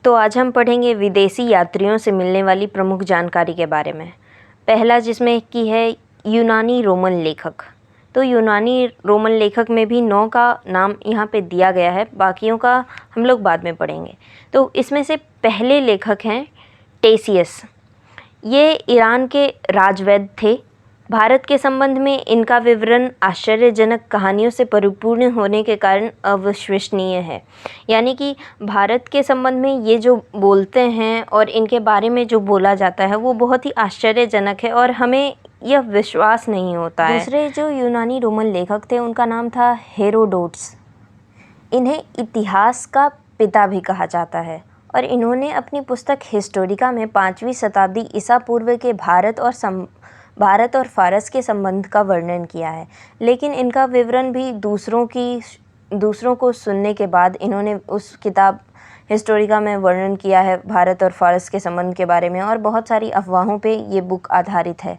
तो आज हम पढ़ेंगे विदेशी यात्रियों से मिलने वाली प्रमुख जानकारी के बारे में। पहला जिसमें कि है यूनानी रोमन लेखक। तो यूनानी रोमन लेखक में भी 9 का नाम यहाँ पे दिया गया है, बाकियों का हम लोग बाद में पढ़ेंगे। तो इसमें से पहले लेखक हैं टेसियस। ये ईरान के राजवैद्य थे। भारत के संबंध में इनका विवरण आश्चर्यजनक कहानियों से परिपूर्ण होने के कारण अविश्वसनीय है। यानी कि भारत के संबंध में ये जो बोलते हैं और इनके बारे में जो बोला जाता है वो बहुत ही आश्चर्यजनक है और हमें यह विश्वास नहीं होता है। दूसरे जो यूनानी रोमन लेखक थे उनका नाम था हेरोडोटस। इन्हें इतिहास का पिता भी कहा जाता है और इन्होंने अपनी पुस्तक हिस्टोरिका में 5वीं शताब्दी ईसा पूर्व के भारत और फारस के संबंध का वर्णन किया है। लेकिन इनका विवरण भी दूसरों को सुनने के बाद इन्होंने उस किताब हिस्टोरिका में वर्णन किया है भारत और फारस के संबंध के बारे में, और बहुत सारी अफवाहों पे ये बुक आधारित है।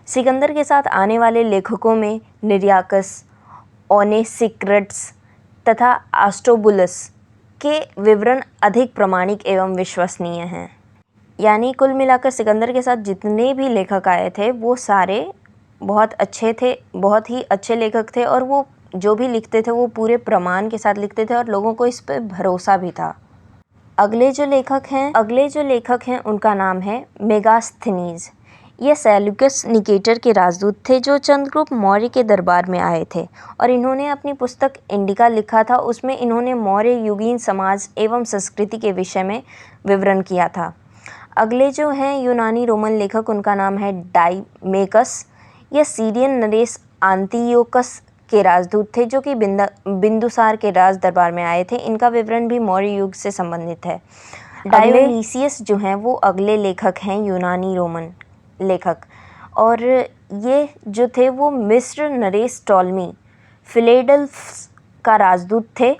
सिकंदर के साथ आने वाले लेखकों में निरियाकस, ओनेसिक्रिटस तथा आस्ट्रोबुलस के विवरण अधिक प्रामाणिक एवं विश्वसनीय हैं। यानी कुल मिलाकर सिकंदर के साथ जितने भी लेखक आए थे वो सारे बहुत अच्छे थे, बहुत ही अच्छे लेखक थे, और वो जो भी लिखते थे वो पूरे प्रमाण के साथ लिखते थे और लोगों को इस पर भरोसा भी था। अगले जो लेखक हैं उनका नाम है मेगास्थनीज। ये सेल्यूकस निकेटर के राजदूत थे जो चंद्रगुप्त मौर्य के दरबार में आए थे, और इन्होंने अपनी पुस्तक इंडिका लिखा था। उसमें इन्होंने मौर्य युगीन समाज एवं संस्कृति के विषय में विवरण किया था। अगले जो हैं यूनानी रोमन लेखक उनका नाम है डाइमेकस। यह सीरियन नरेश आंतियोकस के राजदूत थे जो कि बिंदुसार के राज दरबार में आए थे। इनका विवरण भी मौर्य युग से संबंधित है। डायोनीसियस जो हैं वो अगले लेखक हैं यूनानी रोमन लेखक, और ये जो थे वो मिस्र नरेश टॉलमी फिलेडेल्फस का राजदूत थे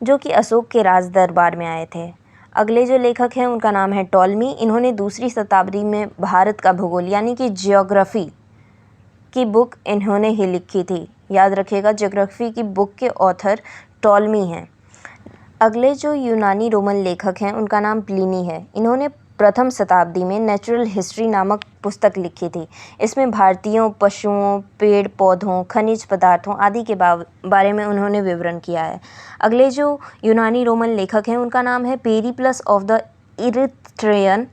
जो कि अशोक के राज दरबार में आए थे। अगले जो लेखक हैं उनका नाम है टॉलमी। इन्होंने 2री शताब्दी में भारत का भूगोल यानी कि ज्योग्राफी की बुक इन्होंने ही लिखी थी। याद रखिएगा, ज्योग्राफी की बुक के ऑथर टॉलमी हैं। अगले जो यूनानी रोमन लेखक हैं उनका नाम प्लिनी है। इन्होंने 1म शताब्दी में नेचुरल हिस्ट्री नामक पुस्तक लिखी थी। इसमें भारतीयों, पशुओं, पेड़ पौधों, खनिज पदार्थों आदि के बारे में उन्होंने विवरण किया है। अगले जो यूनानी रोमन लेखक हैं उनका नाम है पेरिप्लस ऑफ द इरिथ्रियन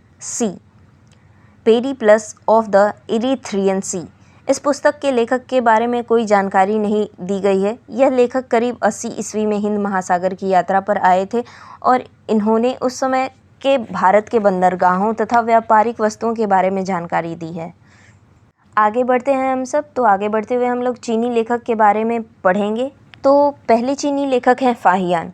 सी। इस पुस्तक के लेखक के बारे में कोई जानकारी नहीं दी गई है। यह लेखक करीब 80 ईस्वी में हिंद महासागर की यात्रा पर आए थे और इन्होंने उस समय के भारत के बंदरगाहों तथा व्यापारिक वस्तुओं के बारे में जानकारी दी है। आगे बढ़ते हैं हम सब। तो आगे बढ़ते हुए हम लोग चीनी लेखक के बारे में पढ़ेंगे। तो पहले चीनी लेखक हैं फाहियान।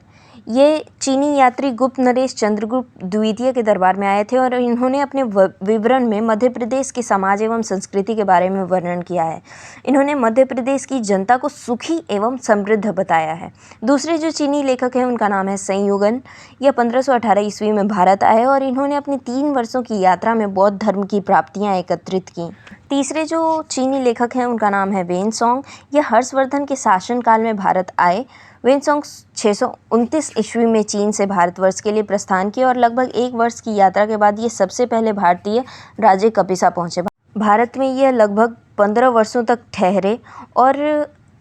ये चीनी यात्री गुप्त नरेश चंद्रगुप्त द्वितीय के दरबार में आए थे और इन्होंने अपने विवरण में मध्य प्रदेश की समाज एवं संस्कृति के बारे में वर्णन किया है। इन्होंने मध्य प्रदेश की जनता को सुखी एवं समृद्ध बताया है। दूसरे जो चीनी लेखक हैं उनका नाम है संयुगन। यह 1518 ईस्वी में भारत आए और इन्होंने अपनी 3 वर्षों की यात्रा में बौद्ध धर्म की प्राप्तियाँ एकत्रित की। तीसरे जो चीनी लेखक हैं उनका नाम है वेनसोंग। यह हर्षवर्धन के शासनकाल में भारत आए। वेनसोंग 629 ईस्वी में चीन से भारतवर्ष के लिए प्रस्थान किया और लगभग 1 वर्ष की यात्रा के बाद ये सबसे पहले भारतीय राज्य कपिसा पहुँचे। भारत में यह लगभग 15 वर्षों तक ठहरे और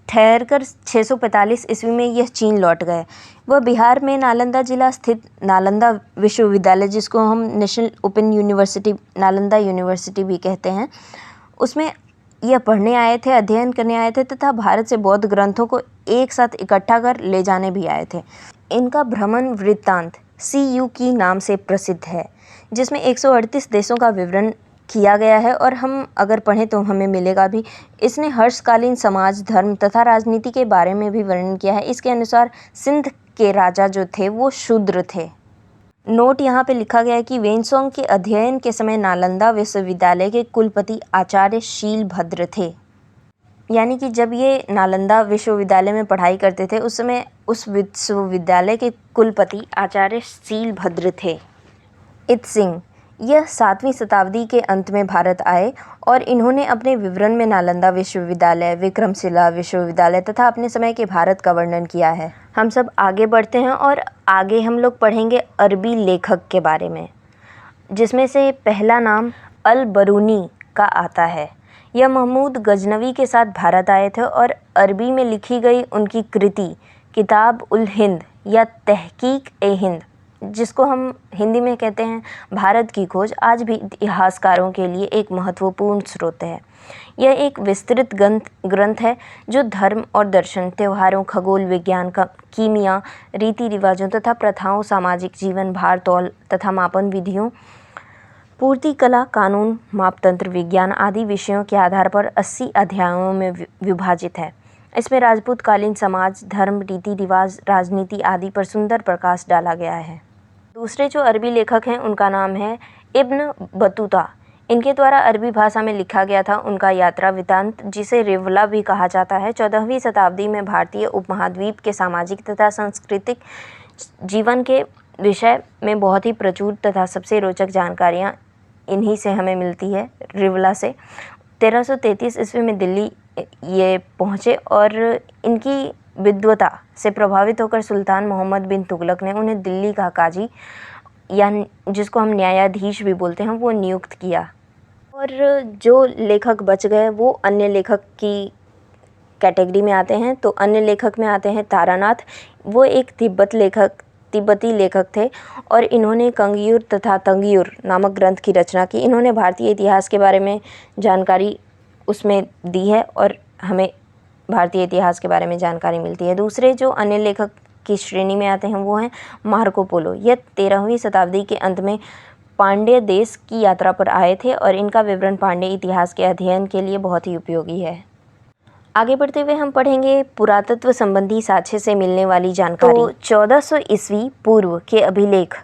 ठहरकर 645 ईस्वी में यह चीन लौट गए। वह बिहार में नालंदा जिला स्थित नालंदा विश्वविद्यालय, जिसको हम national open university Nalanda university भी कहते हैं, उसमें यह पढ़ने आए थे, अध्ययन करने आए थे तथा भारत से बौद्ध ग्रंथों को एक साथ इकट्ठा कर ले जाने भी आए थे। इनका भ्रमण वृत्तांत CU की नाम से प्रसिद्ध है, जिसमें 138 देशों का विवरण किया गया है और हम अगर पढ़ें तो हमें मिलेगा भी। इसने हर्षकालीन समाज, धर्म तथा राजनीति के बारे में भी वर्णन किया है। इसके अनुसार सिंध के राजा जो थे वो शूद्र थे। नोट यहाँ पे लिखा गया है कि वेनसोंग के अध्ययन के समय नालंदा विश्वविद्यालय के कुलपति आचार्य शीलभद्र थे। यानी कि जब ये नालंदा विश्वविद्यालय में पढ़ाई करते थे उस समय उस विश्वविद्यालय के कुलपति आचार्य शीलभद्र थे। इत सिंह, यह 7वीं शताब्दी के अंत में भारत आए और इन्होंने अपने विवरण में नालंदा विश्वविद्यालय, विक्रमशिला विश्वविद्यालय तथा अपने समय के भारत का वर्णन किया है। हम सब आगे बढ़ते हैं और आगे हम लोग पढ़ेंगे अरबी लेखक के बारे में, जिसमें से पहला नाम अल बरूनी का आता है। यह महमूद गजनवी के साथ भारत आए थे और अरबी में लिखी गई उनकी कृति किताब उल हिंद या तहकीक ए हिंद, जिसको हम हिंदी में कहते हैं भारत की खोज, आज भी इतिहासकारों के लिए एक महत्वपूर्ण स्रोत है। यह एक विस्तृत ग्रंथ है जो धर्म और दर्शन, त्योहारों, खगोल विज्ञान, कीमिया, रीति रिवाजों तथा प्रथाओं, सामाजिक जीवन, भार तौल तथा मापन विधियों, पूर्ति कला, कानून, मापतंत्र, विज्ञान आदि विषयों के आधार पर 80 अध्यायों में विभाजित है। इसमें राजपूत कालीन समाज, धर्म, रीति रिवाज, राजनीति आदि पर सुंदर प्रकाश डाला गया है। दूसरे जो अरबी लेखक हैं उनका नाम है इब्न बतूता। इनके द्वारा अरबी भाषा में लिखा गया था उनका यात्रा वृत्तांत, जिसे रिवला भी कहा जाता है, 14वीं शताब्दी में भारतीय उपमहाद्वीप के सामाजिक तथा सांस्कृतिक जीवन के विषय में बहुत ही प्रचुर तथा सबसे रोचक जानकारियाँ इन्हीं से हमें मिलती है, रिवला से। 1333 ईस्वी में दिल्ली ये पहुँचे और इनकी विद्वता से प्रभावित होकर सुल्तान मोहम्मद बिन तुगलक ने उन्हें दिल्ली का काजी या जिसको हम न्यायाधीश भी बोलते हैं वो नियुक्त किया। और जो लेखक बच गए वो अन्य लेखक की कैटेगरी में आते हैं। तो अन्य लेखक में आते हैं तारानाथ। वो एक तिब्बती लेखक थे और इन्होंने कंगियूर तथा तंगियूर नामक ग्रंथ की रचना की। इन्होंने भारतीय इतिहास के बारे में जानकारी उसमें दी है और हमें भारतीय इतिहास के बारे में जानकारी मिलती है। दूसरे जो अन्य लेखक की श्रेणी में आते हैं वो हैं मार्को पोलो। यह 13वीं शताब्दी के अंत में पांड्य देश की यात्रा पर आए थे और इनका विवरण पांड्य इतिहास के अध्ययन के लिए बहुत ही उपयोगी है। आगे बढ़ते हुए हम पढ़ेंगे पुरातत्व संबंधी साक्ष्य से मिलने वाली जानकारी। तो 1400 ईस्वी पूर्व के अभिलेख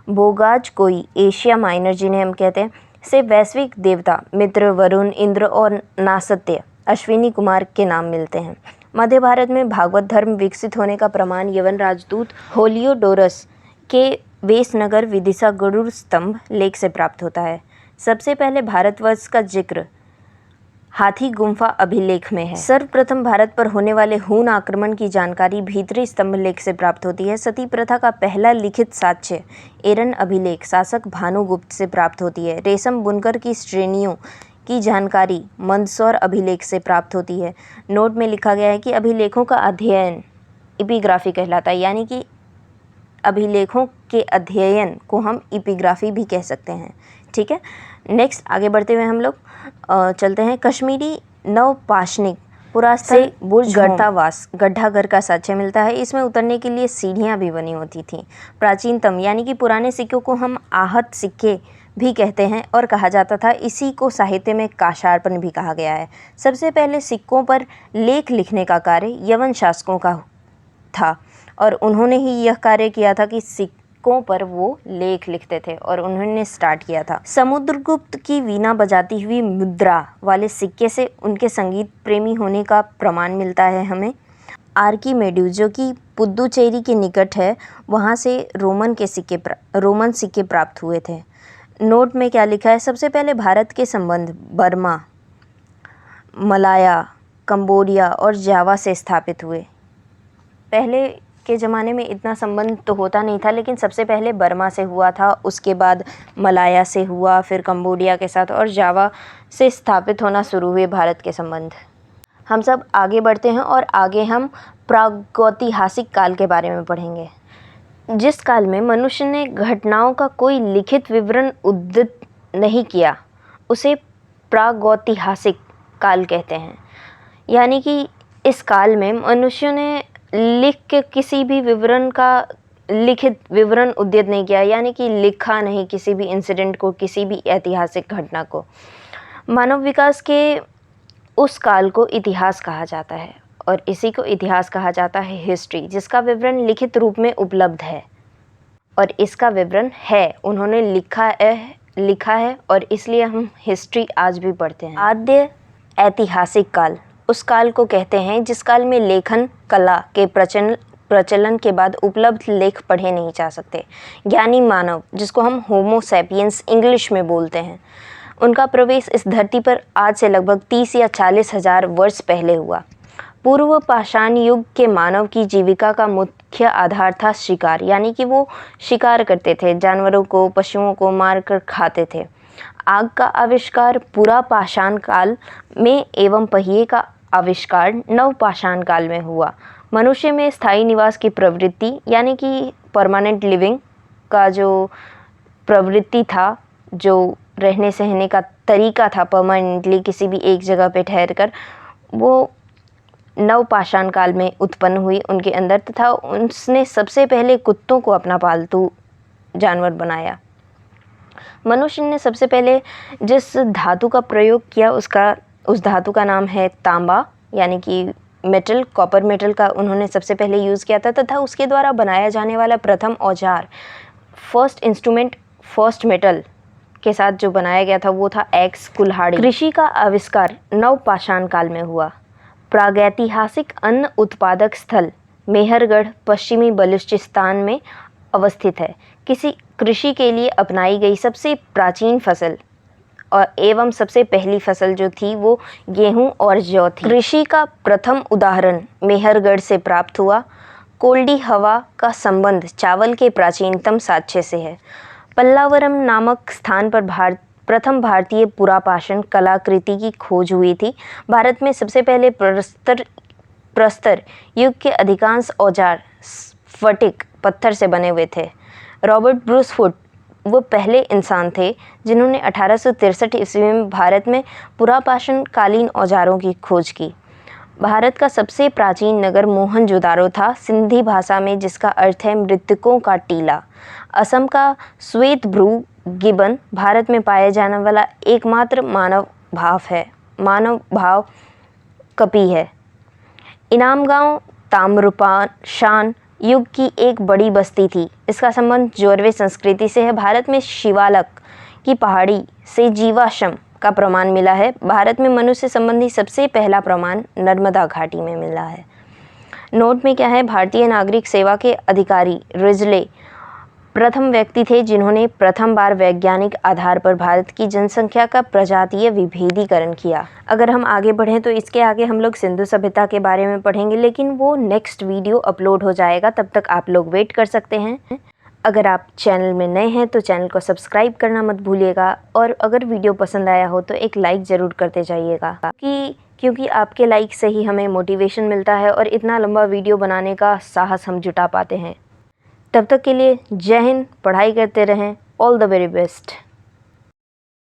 बोगाज कोई एशिया माइनर, जिन्हें हम कहते हैं, से वैश्विक देवता मित्र, वरुण, इंद्र और नासत्य अश्विनी कुमार के नाम मिलते हैं। मध्य भारत में भागवत धर्म विकसित होने का प्रमाण यवन राजदूत होलियोडोरस के वेशनगर विदिशा गरुड़ स्तंभ लेख से प्राप्त होता है। सबसे पहले भारतवर्ष का जिक्र हाथी गुम्फा अभिलेख में है। सर्वप्रथम भारत पर होने वाले हून आक्रमण की जानकारी भीतरी स्तंभ लेख से प्राप्त होती है। सती प्रथा का पहला लिखित साक्ष्य एरन अभिलेख शासक भानुगुप्त से प्राप्त होती है। रेशम बुनकर की श्रेणियों की जानकारी मंदसौर अभिलेख से प्राप्त होती है। नोट में लिखा गया है कि अभिलेखों का अध्ययन एपिग्राफी कहलाता है, यानी कि अभिलेखों के अध्ययन को हम एपिग्राफी भी कह सकते हैं। ठीक है, नेक्स्ट आगे बढ़ते हुए हम लोग चलते हैं। कश्मीरी नवपाषाणिक पुरास्थल बुर्ज गढ़तावास गड्ढा घर का साक्ष्य मिलता है। इसमें उतरने के लिए सीढ़ियाँ भी बनी होती थी। प्राचीनतम यानी कि पुराने सिक्कों को हम आहत सिक्के भी कहते हैं और कहा जाता था। इसी को साहित्य में काशार्पण भी कहा गया है। सबसे पहले सिक्कों पर लेख लिखने का कार्य यवन शासकों का था और उन्होंने ही यह कार्य किया था कि सिक्कों पर वो लेख लिखते थे और उन्होंने स्टार्ट किया था। समुद्रगुप्त की वीणा बजाती हुई मुद्रा वाले सिक्के से उनके संगीत प्रेमी होने का प्रमाण मिलता है हमें। आर्कीमेड्यूस जो कि पुद्दुचेरी के निकट है, वहाँ से रोमन सिक्के प्राप्त हुए थे। नोट में क्या लिखा है? सबसे पहले भारत के संबंध बर्मा, मलाया, कंबोडिया और जावा से स्थापित हुए। पहले के ज़माने में इतना संबंध तो होता नहीं था, लेकिन सबसे पहले बर्मा से हुआ था, उसके बाद मलाया से हुआ, फिर कंबोडिया के साथ और जावा से स्थापित होना शुरू हुए भारत के संबंध। हम सब आगे बढ़ते हैं और आगे हम प्रागैतिहासिक काल के बारे में पढ़ेंगे। जिस काल में मनुष्य ने घटनाओं का कोई लिखित विवरण उद्धृत नहीं किया उसे प्रागैतिहासिक काल कहते हैं। यानी कि इस काल में मनुष्यों ने लिख के किसी भी विवरण का लिखित विवरण उद्धृत नहीं किया, यानी कि लिखा नहीं किसी भी इंसिडेंट को, किसी भी ऐतिहासिक घटना को। मानव विकास के उस काल को इतिहास कहा जाता है और इसी को इतिहास कहा जाता है हिस्ट्री, जिसका विवरण लिखित रूप में उपलब्ध है और इसका विवरण है, उन्होंने लिखा है और इसलिए हम हिस्ट्री आज भी पढ़ते हैं। आद्य ऐतिहासिक काल उस काल को कहते हैं जिस काल में लेखन कला के प्रचलन के बाद उपलब्ध लेख पढ़े नहीं जा सकते। ज्ञानी मानव, जिसको हम होमो सैपियंस इंग्लिश में बोलते हैं, उनका प्रवेश इस धरती पर आज से लगभग 30 या 40 हज़ार वर्ष पहले हुआ। पूर्व पाषाण युग के मानव की जीविका का मुख्य आधार था शिकार, यानी कि वो शिकार करते थे, जानवरों को, पशुओं को मारकर खाते थे। आग का आविष्कार पुरा पाषाण काल में एवं पहिए का आविष्कार नव पाषाण काल में हुआ। मनुष्य में स्थायी निवास की प्रवृत्ति, यानी कि परमानेंट लिविंग का जो प्रवृत्ति था, जो रहने सहने का तरीका था परमानेंटली किसी भी एक जगह पे ठहर कर, वो नव पाषाण काल में उत्पन्न हुई उनके अंदर, तथा उसने सबसे पहले कुत्तों को अपना पालतू जानवर बनाया। मनुष्य ने सबसे पहले जिस धातु का प्रयोग किया उस धातु का नाम है तांबा, यानी कि मेटल, कॉपर मेटल का उन्होंने सबसे पहले यूज़ किया था, तथा उसके द्वारा बनाया जाने वाला प्रथम औजार, फर्स्ट इंस्ट्रूमेंट, फर्स्ट मेटल के साथ जो बनाया गया था वो था एक्स कुल्हाड़ी। कृषि का आविष्कार नव पाषाण काल में हुआ। प्रागैतिहासिक अन्न उत्पादक स्थल मेहरगढ़ पश्चिमी बलूचिस्तान में अवस्थित है। किसी कृषि के लिए अपनाई गई सबसे प्राचीन फसल और एवं सबसे पहली फसल जो थी वो गेहूं और जौ थी। कृषि का प्रथम उदाहरण मेहरगढ़ से प्राप्त हुआ। कोल्डी हवा का संबंध चावल के प्राचीनतम साक्ष्य से है। पल्लावरम नामक स्थान पर प्रथम भारतीय पुरापाषाण कलाकृति की खोज हुई थी। भारत में सबसे पहले प्रस्तर युग के अधिकांश औजार स्फटिक पत्थर से बने हुए थे। रॉबर्ट ब्रूस हुड वो पहले इंसान थे जिन्होंने 1863 ईस्वी में भारत में पुरापाषाण कालीन औजारों की खोज की। भारत का सबसे प्राचीन नगर मोहनजोदारो था, सिंधी भाषा में, जिसका अर्थ है मृतकों का टीला। असम का श्वेत भ्रू गिबन भारत में पाया जाने वाला एकमात्र मानव भाव कपि है। इनाम गांव ताम्रपाषाण युग की एक बड़ी बस्ती थी। इसका संबंध जोरवे संस्कृति से है। भारत में शिवालक की पहाड़ी से जीवाश्म का प्रमाण मिला है। भारत में मनुष्य संबंधी सबसे पहला प्रमाण नर्मदा घाटी में मिला है। नोट में क्या है, भारतीय नागरिक सेवा के अधिकारी रिजले प्रथम व्यक्ति थे जिन्होंने प्रथम बार वैज्ञानिक आधार पर भारत की जनसंख्या का प्रजातीय विभेदीकरण किया। अगर हम आगे बढ़ें तो इसके आगे हम लोग सिंधु सभ्यता के बारे में पढ़ेंगे, लेकिन वो नेक्स्ट वीडियो अपलोड हो जाएगा, तब तक आप लोग वेट कर सकते हैं। अगर आप चैनल में नए हैं तो चैनल को सब्सक्राइब करना मत भूलिएगा, और अगर वीडियो पसंद आया हो तो एक लाइक ज़रूर करते जाइएगा, क्योंकि आपके लाइक से ही हमें मोटिवेशन मिलता है और इतना लंबा वीडियो बनाने का साहस हम जुटा पाते हैं। तब तक के लिए जय हिंद, पढ़ाई करते रहें, ऑल द वेरी बेस्ट।